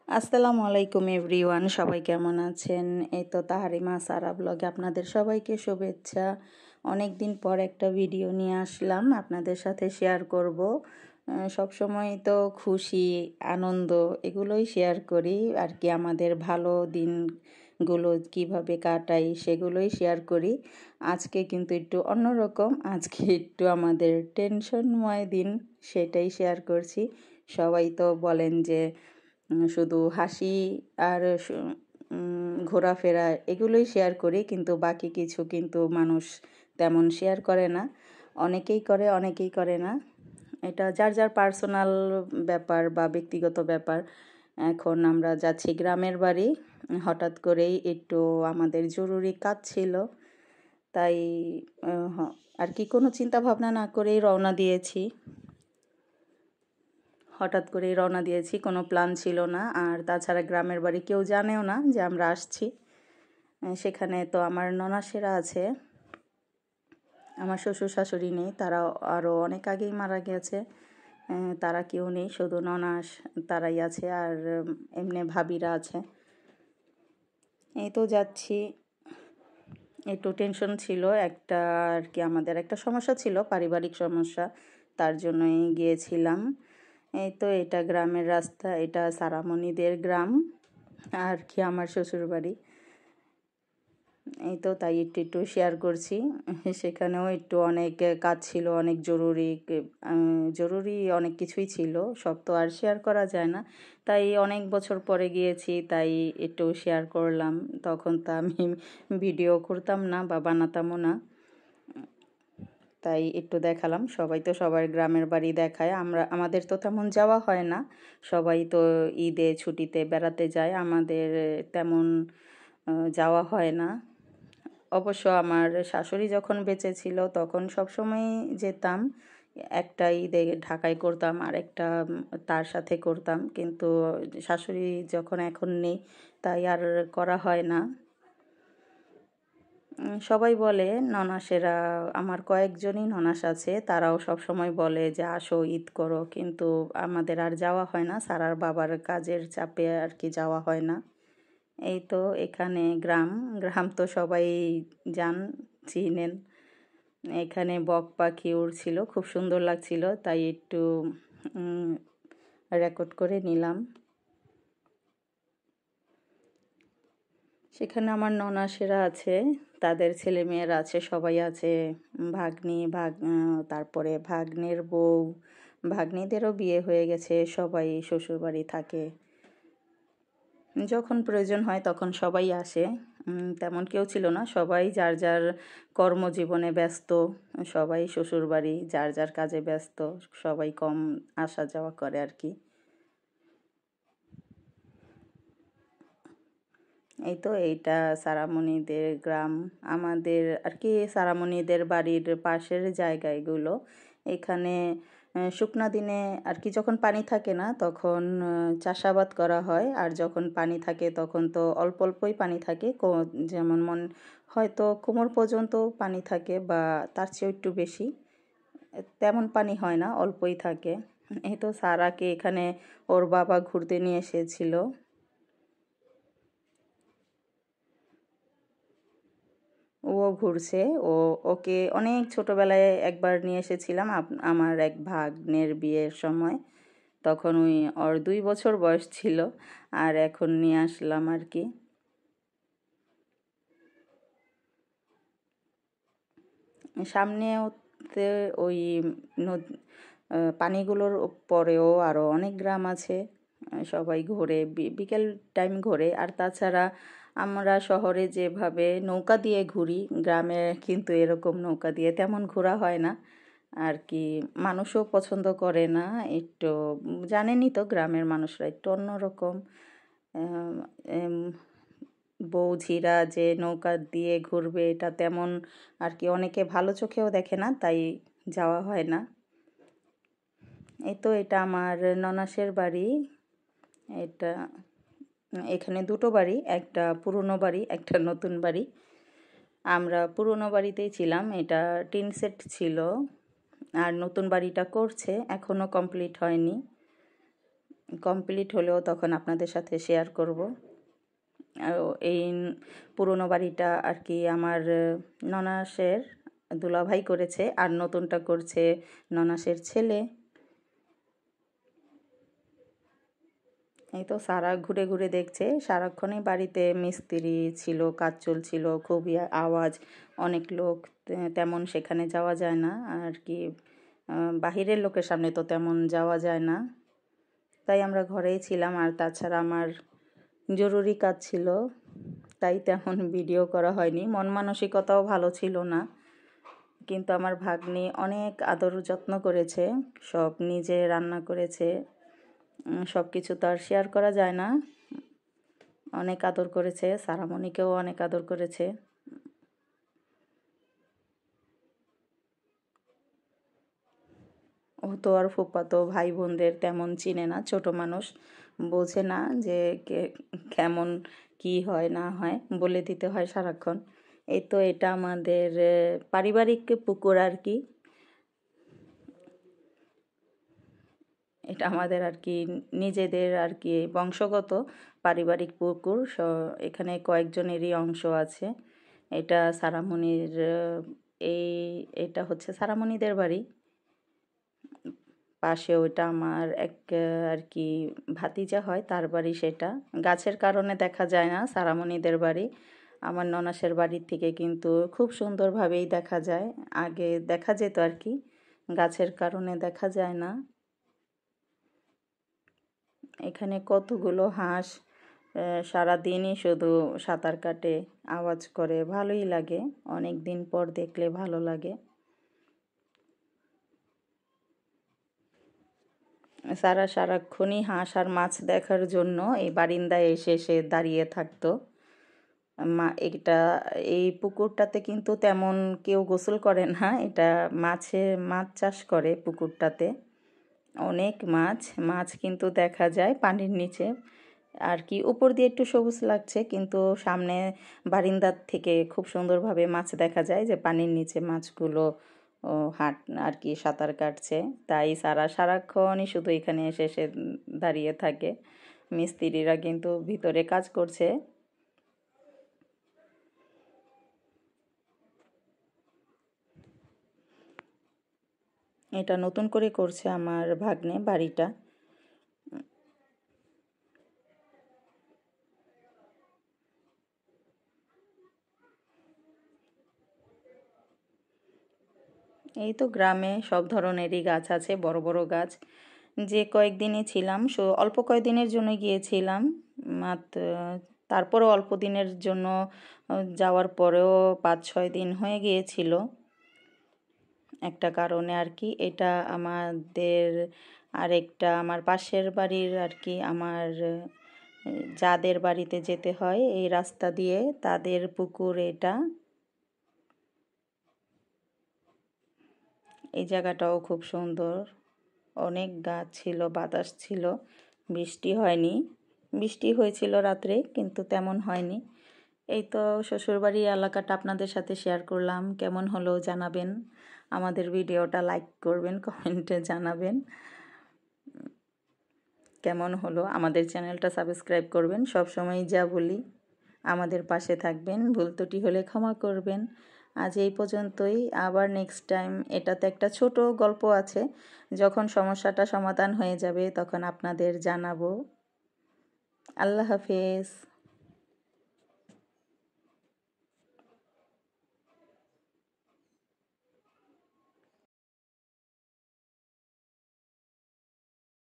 আসসালামু আলাইকুম এভরিওয়ান, সবাই কেমন আছেন? এই তো তাহারিমা সারা ব্লগে আপনাদের সবাইকে শুভেচ্ছা। অনেক দিন পর একটা ভিডিও নিয়ে আসলাম, আপনাদের সাথে শেয়ার করব। সব সময় তো খুশি আনন্দ এগুলোই শেয়ার করি আর কি, আমাদের ভালো দিনগুলো কিভাবে কাটাই সেগুলোই শেয়ার করি। আজকে কিন্তু একটু অন্যরকম, আজকে একটু আমাদের টেনশনময় দিন, সেটাই শেয়ার করছি। সবাই তো বলেন যে শুধু হাসি আর ঘোরাফেরা এগুলোই শেয়ার করি, কিন্তু বাকি কিছু কিন্তু মানুষ তেমন শেয়ার করে না। অনেকেই করে, অনেকেই করে না। এটা যার যার পার্সোনাল ব্যাপার বা ব্যক্তিগত ব্যাপার। এখন আমরা যাচ্ছি গ্রামের বাড়ি, হঠাৎ করেই একটু আমাদের জরুরি কাজ ছিল, তাই আর কি কোনো চিন্তা ভাবনা না করেই রওনা দিয়েছি। হঠাৎ করেই রওনা দিয়েছি, কোনো প্ল্যান ছিল না। আর তাছাড়া গ্রামের বাড়ি কেউ জানেও না যে আমরা আসছি। সেখানে তো আমার ননাসেরা আছে, আমার শ্বশুর শাশুড়ি নেই, তারা আরও অনেক আগেই মারা গেছে। তারা কেউ নেই, শুধু ননাস তারাই আছে, আর এমনি ভাবিরা আছে। এই তো যাচ্ছি, একটু টেনশন ছিল একটা আর কি, আমাদের একটা সমস্যা ছিল, পারিবারিক সমস্যা, তার জন্যই গিয়েছিলাম। এই তো এটা গ্রামের রাস্তা, এটা সারামণিদের গ্রাম আর কি আমার শ্বশুর বাড়ি। এই তো তাই একটু একটু শেয়ার করছি। সেখানেও একটু অনেক কাজ ছিল, অনেক জরুরি অনেক কিছুই ছিল, সব তো আর শেয়ার করা যায় না। তাই অনেক বছর পরে গিয়েছি, তাই একটু শেয়ার করলাম। তখন তো আমি ভিডিও করতাম না বা বানাতামও না, তাই একটু দেখালাম। সবাই তো সবার গ্রামের বাড়ি দেখায়, আমাদের তো তেমন যাওয়া হয় না। সবাই তো ঈদে ছুটিতে বেড়াতে যায়, আমাদের তেমন যাওয়া হয় না। অবশ্য আমার শাশুড়ি যখন বেঁচে ছিল তখন সবসময় যেতাম, একটা ঈদে ঢাকায় করতাম আর একটা তার সাথে করতাম, কিন্তু শাশুড়ি যখন এখন নেই তাই আর করা হয় না। সবাই বলে, ননাসেরা আমার কয়েকজনই ননাস আছে, তারাও সব সময় বলে যে আসো ঈদ করো, কিন্তু আমাদের আর যাওয়া হয় না, সারার বাবার কাজের চাপে আর কি যাওয়া হয় না। এই তো এখানে গ্রাম, গ্রাম তো সবাই চিনেন। এখানে বক পাখি উড়ছিল, খুব সুন্দর লাগছিল, তাই একটু রেকর্ড করে নিলাম। সেখানে আমার ননাসেরা আছে, তাদের ছেলেমেয়েরা আছে, সবাই আছে, ভাগ্নি তারপরে ভাগ্নের বউ, ভাগ্নিদেরও বিয়ে হয়ে গেছে, সবাই শ্বশুরবাড়ি থাকে। যখন প্রয়োজন হয় তখন সবাই আসে। তেমন কেউ ছিল না, সবাই যার যার কর্মজীবনে ব্যস্ত, সবাই শ্বশুরবাড়ি যার যার কাজে ব্যস্ত, সবাই কম আসা যাওয়া করে আর কি। এই তো এইটা সারামণিদের গ্রাম, আমাদের আর কি সারামণিদের বাড়ির পাশের জায়গা এগুলো। এখানে শুকনা দিনে আর কি যখন পানি থাকে না তখন চাষাবাদ করা হয়, আর যখন পানি থাকে তখন তো অল্প অল্পই পানি থাকে, যেমন হয়তো কোমর পর্যন্ত পানি থাকে বা তার চেয়েও একটু বেশি, তেমন পানি হয় না, অল্পই থাকে। এই তো সারাকে এখানে ওর বাবা ঘুরতে নিয়ে এসেছিল। ও ঘুরছে, ওকে অনেক ছোটবেলায় একবার নিয়ে এসেছিলাম আমার এক ভাগ্নের বিয়ের সময়, তখন ওর 2 বছর বয়স ছিল, আর এখন নিয়ে আসলাম আর কি। সামনে ওই পানিগুলোর পরেও আরও অনেক গ্রাম আছে, সবাই ঘোরে, বিকেল টাইম ঘোরে। আর তাছাড়া আমরা শহরে যেভাবে নৌকা দিয়ে ঘুরি, গ্রামে কিন্তু এরকম নৌকা দিয়ে তেমন ঘোরা হয় না আর কি, মানুষও পছন্দ করে না একটু। জানেনই তো গ্রামের মানুষরা একটু অন্যরকম, বৌঝিরা যে নৌকা দিয়ে ঘুরবে এটা তেমন আর কি অনেকে ভালো চোখেও দেখে না, তাই যাওয়া হয় না। এই তো এটা আমার ননাসের বাড়ি। এটা এখানে দুটো বাড়ি, একটা পুরনো বাড়ি, একটা নতুন বাড়ি। আমরা পুরনো বাড়িতেই ছিলাম, এটা টিন সেট ছিল, আর নতুন বাড়িটা করছে, এখনও কমপ্লিট হয়নি। কমপ্লিট হলেও তখন আপনাদের সাথে শেয়ার করব। আর এই পুরনো বাড়িটা আর কি আমার ননাসের দুলাভাই করেছে, আর নতুনটা করছে ননাসের ছেলে। এই তো সারা ঘুরে ঘুরে দেখছে, সারাক্ষণই বাড়িতে মিস্ত্রি ছিল, কাজ চলছিল, খুবই আওয়াজ, অনেক লোক, তেমন সেখানে যাওয়া যায় না আর কি। বাহিরের লোকের সামনে তো তেমন যাওয়া যায় না, তাই আমরা ঘরেই ছিলাম। আর তাছাড়া আমার জরুরি কাজ ছিল, তাই তেমন ভিডিও করা হয়নি। মন মানসিকতাও ভালো ছিল না, কিন্তু আমার ভাগ্নি অনেক আদর যত্ন করেছে, সব নিজে রান্না করেছে। সব কিছু তো আর শেয়ার করা যায় না। অনেক আদর করেছে, সারামণিকেও অনেক আদর করেছে। ও তো আর ফুফাতো ভাই বোনদের তেমন চিনে না, ছোট মানুষ, বোঝে না যে কেমন কি হয় না হয়, বলে দিতে হয় সারাক্ষণ। এই তো এটা আমাদের পারিবারিক পুকুর আর কি। এটা আমাদের আর কি নিজেদের আর কি বংশগত পারিবারিক পুকুর। এখানে কয়েকজনেরই অংশ আছে। এটা সারামণির, এই এটা হচ্ছে সারামণিদের বাড়ি। পাশে ওইটা আমার এক আর কি ভাতিজা হয়, তার বাড়ি। সেটা গাছের কারণে দেখা যায় না সারামণিদের বাড়ি। আমার ননাসের বাড়ির থেকে কিন্তু খুব সুন্দরভাবেই দেখা যায়, আগে দেখা যেত আর কি, গাছের কারণে দেখা যায় না। এখানে কতগুলো হাঁস সারাদিনই শুধু সাঁতার কাটে, আওয়াজ করে, ভালোই লাগে, অনেক দিন পর দেখলে ভালো লাগে। সারাক্ষণই হাঁস আর মাছ দেখার জন্য এই বারিন্দায় এসে এসে দাঁড়িয়ে থাকতো। এটা, এই পুকুরটাতে কিন্তু তেমন কেউ গোসল করে না, এটা মাছ চাষ করে পুকুরটাতে। অনেক মাছ কিন্তু দেখা যায় পানির নিচে আর কি। উপর দিয়ে একটু সবুজ লাগছে, কিন্তু সামনে বারিন্দার থেকে খুব সুন্দরভাবে মাছ দেখা যায়, যে পানির নিচে মাছগুলো হাঁট আর কি সাঁতার কাটছে। তাই সারাক্ষণই শুধু এখানে এসে এসে দাঁড়িয়ে থাকে। মিস্ত্রিরা কিন্তু ভিতরে কাজ করছে। এটা নতুন করে করছে আমার ভাগ্নে বাড়িটা। এই তো গ্রামে সব ধরনেরই গাছ আছে, বড় বড় গাছ। যে কয়েকদিনই ছিলাম, অল্প কয়েকদিনের জন্য গিয়েছিলাম মাত্র, তারপরও অল্প দিনের জন্য যাওয়ার পরেও 5-6 দিন হয়ে গিয়েছিল একটা কারণে আর কি। এটা আমাদের আরেকটা আমার পাশের বাড়ির আর কি, আমার যাদের বাড়িতে যেতে হয় এই রাস্তা দিয়ে, তাদের পুকুর এটা। এই জায়গাটাও খুব সুন্দর, অনেক গাছ ছিল, বাতাস ছিল, বৃষ্টি হয়নি। বৃষ্টি হয়েছিল রাত্রে, কিন্তু তেমন হয়নি। এই তো শ্বশুরবাড়ির এলাকাটা আপনাদের সাথে শেয়ার করলাম, কেমন হলো জানাবেন। আমাদের ভিডিওটা লাইক করবেন, কমেন্টে জানাবেন কেমন হলো। আমাদের চ্যানেলটা সাবস্ক্রাইব করবেন। সব সময় যা বলি, আমাদের পাশে থাকবেন, ভুল ত্রুটি হলে ক্ষমা করবেন। আজ এই পর্যন্তই, আবার নেক্সট টাইম। এটাতে একটা ছোট গল্প আছে, যখন সমস্যাটা সমাধান হয়ে যাবে তখন আপনাদের জানাবো। আল্লাহ হাফেজ।